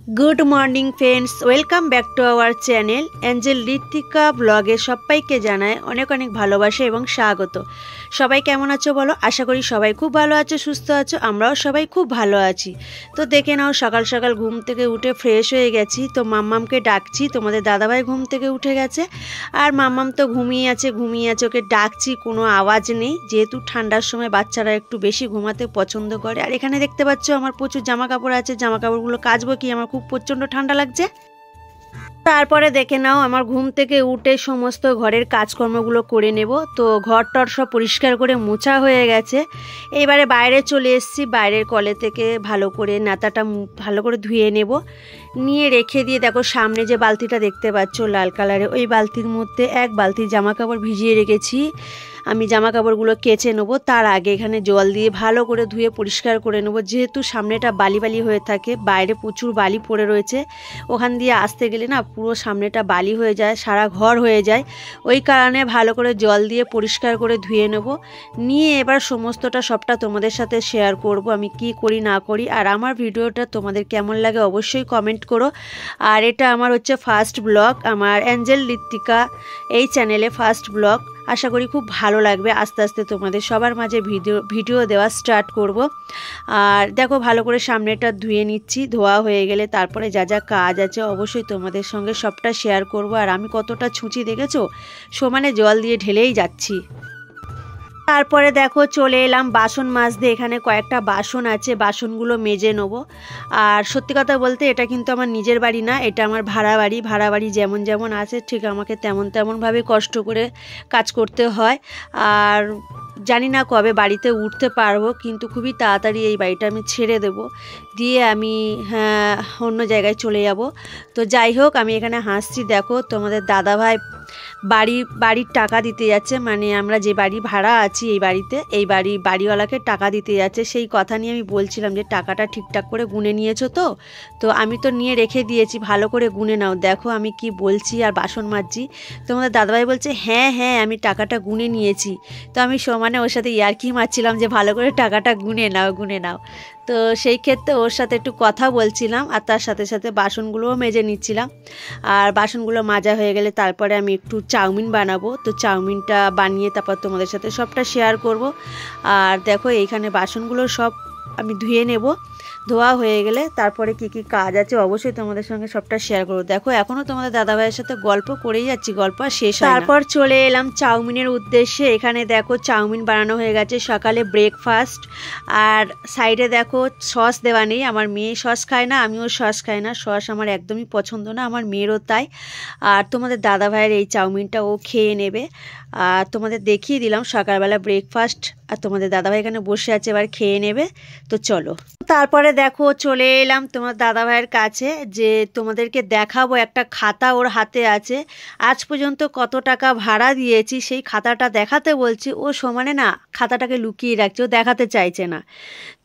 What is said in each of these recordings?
Good morning friends, welcome back to our channel Angel Ritwika ব্লগে সবাইকে জানায় অনেক অনেক ভালোবাসা এবং স্বাগত। সবাই কেমন আছো বলো? আশা করি সবাই খুব ভালো আছো, সুস্থ আছো। আমরাও সবাই খুব ভালো আছি। তো দেখে নাও, সকাল সকাল ঘুম থেকে উঠে ফ্রেশ হয়ে গেছি। তো মাম্মামকে ডাকছি, তোমাদের দাদাভাই ঘুম থেকে উঠে গেছে আর মাম্মাম তো ঘুমিয়ে আছে। ওকে ডাকছি, কোনো আওয়াজ নেই, যেহেতু ঠান্ডার সময় বাচ্চারা একটু বেশি ঘুমাতে পছন্দ করে। আর এখানে দেখতে পাচ্ছ আমার প্রচুর জামা কাপড় আছে, জামা কাপড়গুলো কাচবো কি, আমার খুব প্রচণ্ড ঠান্ডা লাগছে। তারপরে দেখে নাও, আমার ঘুম থেকে উঠে সমস্ত ঘরের কাজকর্মগুলো করে নেব। তো ঘর টর সব পরিষ্কার করে মোছা হয়ে গেছে। এইবারে বাইরে চলে এসেছি, বাইরের কলে থেকে ভালো করে নাতাটা ভালো করে ধুয়ে নেব। নিয়ে রেখে দিয়ে দেখো, সামনে যে বালতিটা দেখতে পাচ্ছ লাল কালারে, ওই বালতির মধ্যে এক বালতি জামা কাপড় ভিজিয়ে রেখেছি। আমি জামা কাপড়গুলো কেচে নেবো। তার আগে এখানে জল দিয়ে ভালো করে ধুয়ে পরিষ্কার করে নেবো, যেহেতু সামনেটা বালি বালি হয়ে থাকে, বাইরে প্রচুর বালি পড়ে রয়েছে। ওখান দিয়ে আসতে গেলে না পুরো সামনেটা বালি হয়ে যায়, সারা ঘর হয়ে যায়। ওই কারণে ভালো করে জল দিয়ে পরিষ্কার করে ধুয়ে নেব। নিয়ে এবার সমস্তটা সবটা তোমাদের সাথে শেয়ার করব, আমি কি করি না করি। আর আমার ভিডিওটা তোমাদের কেমন লাগে অবশ্যই কমেন্ট করো। আর এটা আমার হচ্ছে ফার্স্ট ব্লগ, আমার অ্যাঞ্জেল ঋত্বিকা এই চ্যানেলে ফার্স্ট ব্লগ। আশা করি খুব ভালো লাগবে। আস্তে আস্তে তোমাদের সবার মাঝে ভিডিও দেওয়া স্টার্ট করব। আর দেখো, ভালো করে সামনেটা ধুয়ে নিচ্ছি। ধোয়া হয়ে গেলে তারপরে যা যা কাজ আছে অবশ্যই তোমাদের সঙ্গে সবটা শেয়ার করব। আর আমি কতটা ছুঁচি দেখেছো, সমানে জল দিয়ে ঢেলেই যাচ্ছি। তারপরে দেখো চলে এলাম বাসন মাজতে। এখানে কয়েকটা বাসন আছে, বাসনগুলো মেজে নেবো। আর সত্যি কথা বলতে এটা কিন্তু আমার নিজের বাড়ি না, এটা আমার ভাড়া বাড়ি। যেমন যেমন আছে ঠিক আমাকে তেমনভাবে কষ্ট করে কাজ করতে হয়। আর জানি না কবে বাড়িতে উঠতে পারবো, কিন্তু খুবই তাড়াতাড়ি এই বাড়িটা আমি ছেড়ে দেব, দিয়ে আমি অন্য জায়গায় চলে যাব। তো যাই হোক, আমি এখানে হাসছি। দেখো, তোমাদের দাদাভাই বাড়ির টাকা দিতে যাচ্ছে, মানে আমরা যে বাড়ি ভাড়া আছি এই বাড়িওয়ালাকে টাকা দিতে যাচ্ছে। সেই কথা নিয়ে আমি বলছিলাম যে টাকাটা ঠিকঠাক করে গুনে নিয়েছো তো? তো আমি তো নিয়ে রেখে দিয়েছি, ভালো করে গুনে নাও। দেখো আমি কি বলছি আর বাসন মাজছি। তোমাদের দাদাভাই বলছে হ্যাঁ আমি টাকাটা গুনে নিয়েছি। তো আমি সমানে ওর সাথে ইয়ার্কি মারছিলাম যে ভালো করে টাকাটা গুনে নাও। তো সেই ক্ষেত্রে ওর সাথে একটু কথা বলছিলাম, আর তার সাথে সাথে বাসনগুলোও মেজে নিচ্ছিলাম। আর বাসনগুলো মাজা হয়ে গেলে তারপরে আমি একটু চাউমিন বানাবো। তো চাউমিনটা বানিয়ে তারপর তোমাদের সাথে সবটা শেয়ার করব। আর দেখো, এইখানে বাসনগুলো সব আমি ধুয়ে নেব। ধোয়া হয়ে গেলে তারপরে কি কি কাজ আছে অবশ্যই তোমাদের সঙ্গে সবটা শেয়ার করবো। দেখো, এখনও তোমাদের দাদাভাইয়ের সাথে গল্প করেই যাচ্ছি, গল্প আর শেষ হয় না। তারপর চলে এলাম চাউমিনের উদ্দেশ্যে। এখানে দেখো চাউমিন বানানো হয়ে গেছে, সকালে ব্রেকফাস্ট। আর সাইডে দেখো সস দেওয়া নেই, আমার মেয়ে সস খায় না, আমিও সস খাই না। সস আমার একদমই পছন্দ না, আমার মেয়েরও তাই। আর তোমাদের দাদাভাইয়ের এই চাউমিনটা ও খেয়ে নেবে। আর তোমাদের দেখিয়ে দিলাম সকালবেলা ব্রেকফাস্ট। আর তোমাদের দাদাভাই এখানে বসে আছে, এবার খেয়ে নেবে। তো চলো, তারপরে দেখো চলে এলাম তোমার দাদাভাইয়ের কাছে, যে তোমাদেরকে দেখাবো একটা খাতা ওর হাতে আছে। আজ পর্যন্ত কত টাকা ভাড়া দিয়েছি সেই খাতাটা দেখাতে বলছি, ও সমানে না খাতাটাকে লুকিয়ে রাখছে, ও দেখাতে চাইছে না।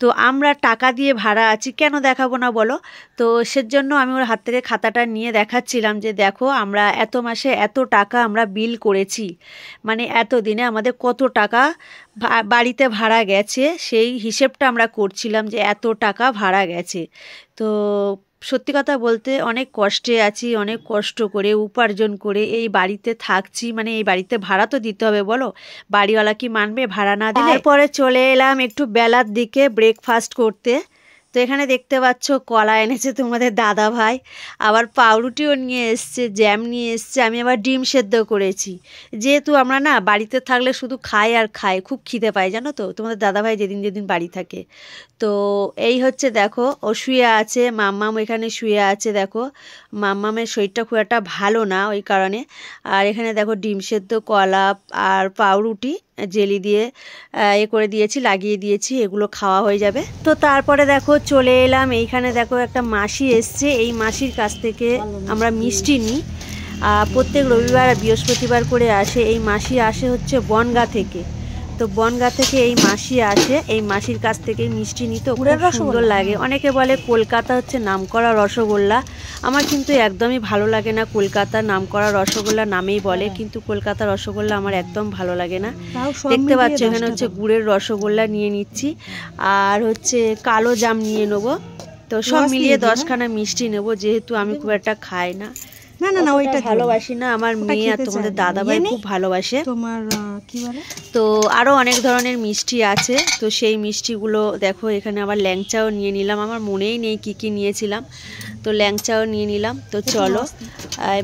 তো আমরা টাকা দিয়ে ভাড়া আছি, কেন দেখাবো না বলো? তো সেজন্য আমি ওর হাত থেকে খাতাটা নিয়ে দেখাচ্ছিলাম যে দেখো, আমরা এত মাসে এত টাকা আমরা বিল করেছি, মানে এত দিনে আমাদের কত টাকা বাড়িতে ভাড়া গেছে, সেই হিসেবটা আমরা করছিলাম যে এত টাকা ভাড়া গেছে। তো সত্যি কথা বলতে অনেক কষ্টে আছি, অনেক কষ্ট করে উপার্জন করে এই বাড়িতে থাকছি, মানে এই বাড়িতে ভাড়া তো দিতে হবে বলো, বাড়িওয়ালা কি মানবে ভাড়া না দিলে? তারপরে চলে এলাম একটু বেলার দিকে ব্রেকফাস্ট করতে। তো এখানে দেখতে পাচ্ছ কলা এনেছে তোমাদের দাদাভাই, আবার পাউরুটিও নিয়ে এসছে, জ্যাম নিয়ে এসছে। আমি আবার ডিম সেদ্ধ করেছি, যেহেতু আমরা না বাড়িতে থাকলে শুধু খাই আর খাই, খুব খিদে পাই জানো তো, তোমাদের দাদাভাই যেদিন বাড়ি থাকে। তো এই হচ্ছে দেখো, ও শুয়ে আছে, মাম্মাম এখানে শুয়ে আছে। দেখো, মাম্মামের শরীরটা খুব একটা ভালো না, ওই কারণে। আর এখানে দেখো ডিম সেদ্ধ, কলা আর পাউরুটি জেলি দিয়ে করে দিয়েছি, লাগিয়ে দিয়েছি, এগুলো খাওয়া হয়ে যাবে। তো তারপরে দেখো চলে এলাম, এইখানে দেখো একটা মাসি এসছে, এই মাসির কাছ থেকে আমরা মিষ্টি নিই। প্রত্যেক রবিবার আর বৃহস্পতিবার করে আসে। এই মাসি আসে হচ্ছে বনগাঁ থেকে। তো বনগাঁ থেকে এই মাসি আসে, এই মাসির কাছ থেকে মিষ্টি নিতে খুব সুন্দর লাগে। অনেকে বলে কলকাতা হচ্ছে নামকরা রসগোল্লা, আমার কিন্তু একদমই ভালো লাগে না। কলকাতার নামকরা রসগোল্লা নামেই বলে, কিন্তু কলকাতার রসগোল্লা আমার একদম ভালো লাগে না। দেখতে পাচ্ছ এখানে হচ্ছে গুড়ের রসগোল্লা নিয়ে নিচ্ছি, আর হচ্ছে কালো জাম নিয়ে নেবো। তো সব মিলিয়ে 10খানা মিষ্টি নেব, যেহেতু আমি খুব একটা খাই না। না না না, ওইটা ভালোবাসি না, আমার মেয়ে আর তোমাদের দাদাভাই খুব ভালোবাসে। তোমার কি বলে, তো আরও অনেক ধরনের মিষ্টি আছে। তো সেই মিষ্টিগুলো দেখো, এখানে আবার ল্যাংচাও নিয়ে নিলাম, আমার মনেই নেই কি কি নিয়েছিলাম। তো ল্যাংচাও নিয়ে নিলাম। তো চলো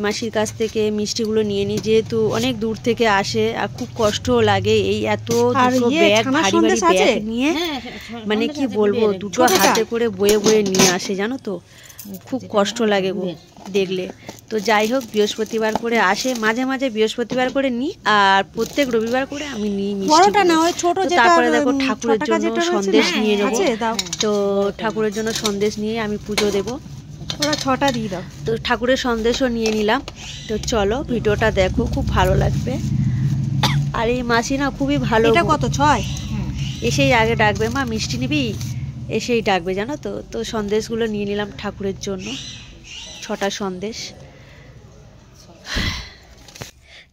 মাসির কাছ থেকে মিষ্টিগুলো নিয়ে নিই, যেহেতু অনেক দূর থেকে আসে আর খুব কষ্টও লাগে এই এত দুটো ব্যাগ ভারী ভারী ব্যাগ নিয়ে, মানে কি বলবো, দুটো হাতে করে বয়ে বয়ে নিয়ে আসে, জানো তো খুব কষ্ট লাগে গো দেখলে। তো যাই হোক, বৃহস্পতিবার করে আসে, মাঝে মাঝে বৃহস্পতিবার করে নিই, আর প্রত্যেক রবিবার করে আমি নিই মিষ্টি। তারপরে দেখো ঠাকুরের জন্য সন্দেশ নিয়ে নেবো। তো ঠাকুরের জন্য সন্দেশ নিয়ে আমি পুজো দেবো। ওরা 6টা দিয়ে দাও। তো ঠাকুরের সন্দেশও নিয়ে নিলাম। তো চলো ভিডিওটা দেখো, খুব ভালো লাগবে। আর এই মাসি না খুবই ভালো। এটা কত 6? এসেই আগে ডাকবে, মা মিষ্টি নিবি, এসেই ডাকবে, জানো তো। তো সন্দেশগুলো নিয়ে নিলাম ঠাকুরের জন্য, 6টা সন্দেশ।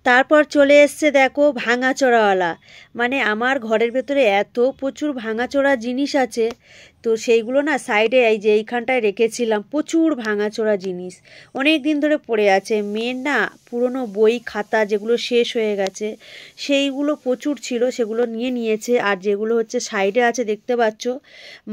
তারপর চলে এসছে দেখো ভাঙাচোরাওয়ালা, মানে আমার ঘরের ভেতরে এত প্রচুর ভাঙাচোরা জিনিস আছে। তো সেইগুলো না সাইডে এই যে এইখানটায় রেখেছিলাম, প্রচুর ভাঙাচোরা জিনিস অনেক দিন ধরে পড়ে আছে। মেয়ের না পুরনো বই খাতা যেগুলো শেষ হয়ে গেছে সেইগুলো প্রচুর ছিল, সেগুলো নিয়ে নিয়েছে। আর যেগুলো হচ্ছে সাইডে আছে দেখতে পাচ্ছ,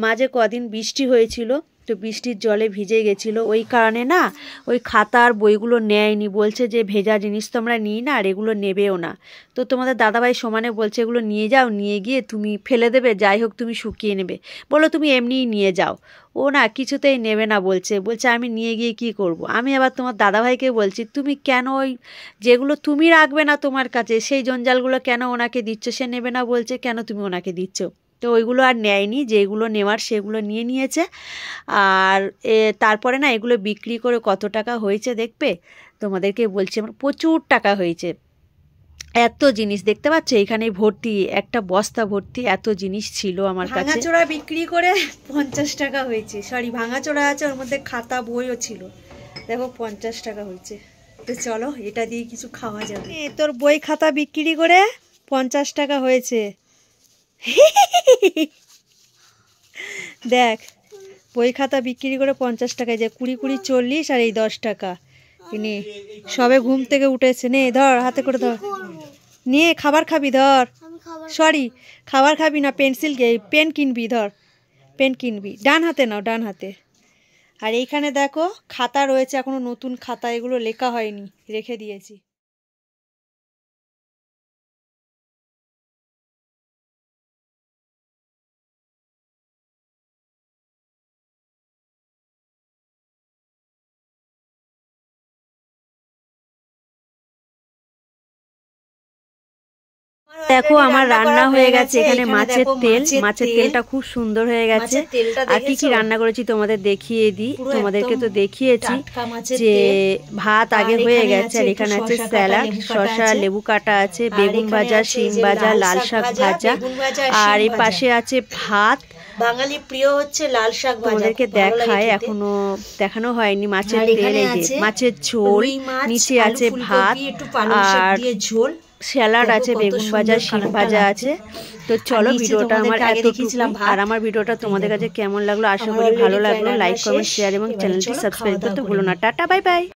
মাঝে কদিন বৃষ্টি হয়েছিল, তো বৃষ্টির জলে ভিজে গেছিলো, ওই কারণে না ওই খাতার বইগুলো নেয়নি, বলছে যে ভেজা জিনিস তো আমরা নিই না, আর এগুলো নেবেও না। তো তোমাদের দাদাভাই সমানে বলছে এগুলো নিয়ে যাও, নিয়ে গিয়ে তুমি ফেলে দেবে, যাই হোক তুমি শুকিয়ে নেবে, বলো তুমি এমনিই নিয়ে যাও। ও না কিছুতেই নেবে না, বলছে আমি নিয়ে গিয়ে কি করব। আমি আবার তোমার দাদাভাইকে বলছি তুমি কেন ওই যেগুলো তুমি রাখবে না তোমার কাছে সেই জঞ্জালগুলো কেন ওনাকে দিচ্ছ, সে নেবে না বলছে, কেন তুমি ওনাকে দিচ্ছ। তো ওইগুলো আর নেয়নি, যেগুলো নেওয়ার সেগুলো নিয়ে নিয়েছে। আর তারপরে না এগুলো বিক্রি করে কত টাকা হয়েছে দেখবে, তোমাদেরকে বলছি, আমার প্রচুর টাকা হয়েছে। এত জিনিস দেখতে পাচ্ছ, এখানে ভর্তি একটা বস্তা ভর্তি এত জিনিস ছিল আমার কাছে। ভাঙাচোরা বিক্রি করে 50 টাকা হয়েছে, সরি ভাঙাচোরা আছে, ওর মধ্যে খাতা বইও ছিল, দেখো 50 টাকা হয়েছে। তো চলো এটা দিয়ে কিছু খাওয়া যাবে। তোর বই খাতা বিক্রি করে 50 টাকা হয়েছে। দেখ বই খাতা বিক্রি করে 50 টাকায়, যে 20 20 40 আর এই 10 টাকা। নে সবে ঘুম থেকে উঠেছে, নে ধর হাতে করে ধর, নিয়ে খাবার খাবি, ধর, সরি খাবার খাবি না, পেন কিনবি, ধর পেন কিনবি, ডান হাতে নাও, ডান হাতে। আর এইখানে দেখো খাতা রয়েছে, এখনো নতুন খাতা, এগুলো লেখা হয়নি, রেখে দিয়েছি। দেখো আমার রান্না হয়ে গেছে, এখানে মাছের তেল, মাছের তেলটা খুব সুন্দর হয়ে গেছে। আর কি কি রান্না করেছি তোমাদের দেখিয়ে দিই, তোমাদেরকে তো দেখিয়েছি যে ভাত আগে হয়ে গেছে, আর এখানে আছে স্যালাড, শসা, লেবু কাটা আছে, বেগুন ভাজা, শিম ভাজা, লাল শাক ভাজা, আর এই পাশে আছে ভাত। বাঙালি প্রিয় হচ্ছে লাল শাক ভাজা, তোমাদেরকে দেখায়, এখনো দেখানো হয়নি। মাছের তেল, এই যে মাছের ঝোল, নিচে আছে ভাত, আর ঝোল, স্যালাড আছে, বেগুন ভাজা, শিম ভাজা আছে। তো চলো ভিডিওটা আমার এতটুকু, আর আমার ভিডিওটা তোমাদের কাছে কেমন লাগলো আশা করি ভালো লাগলো। লাইক কমেন্ট শেয়ার এবং চ্যানেলটি সাবস্ক্রাইব করতে ভুলো না। Tata bye bye.